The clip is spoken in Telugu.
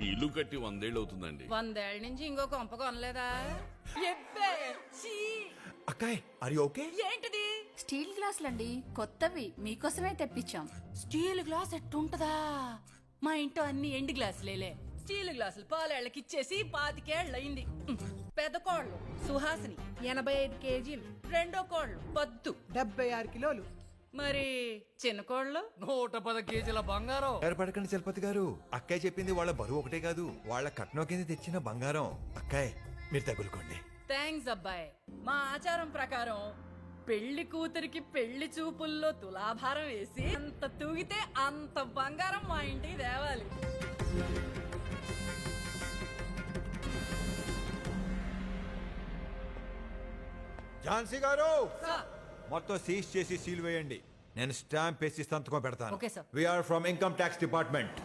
ఈ ఇల్లు కట్టి 100 ఏళ్ళు అవుతుందండి. 100 ఏళ్ల నుంచి ఇంకో కొంప కొనలేదా? ఎబ్బే, ఛీ! అక్కాయ్ ఆర్ యు ఓకే? ఏంటిది? స్టీల్ గ్లాసులండి, కొత్తవి మీకోసమే తెప్పించాం. Steel glass ఎట్టుంటదా? మా ఇంట్లో అన్ని ఎండు గ్లాసులేలే. స్టీల్ గ్లాసులు పాలేళ్ళకి ఇచ్చేసి 25 ఏళ్ళయింది. పెద్ద కోళ్ళు సుహాసిని 85 కేజీలు. రెండో కోళ్ళు పద్దు 76 కిలోలు. మరి చిన్న కోళ్ళు 110 కేజీల బంగారం. ఏర్పడకండి చలపతి గారు, అక్కాయ్ చెప్పింది వాళ్ళ బరువు ఒకటే కాదు, వాళ్ళ కట్నం కింద తెచ్చిన బంగారం. అక్కాయ్ మీరు తగులుకోండి. థ్యాంక్స్ అబ్బాయి. మా ఆచారం ప్రకారం పెళ్లి కూతురికి పెళ్లి చూపుల్లో తులాభారం వేసి అంత తూగితే అంత బంగారం మా ఇంటికి తేవాలి. ఝాన్సీ గారు సార్. మొత్తం సీజ్ చేసి సీల్ వేయండి. నేను స్టాంప్ వేసి సంతకం పెడతాను. Okay sir. We are from income tax department.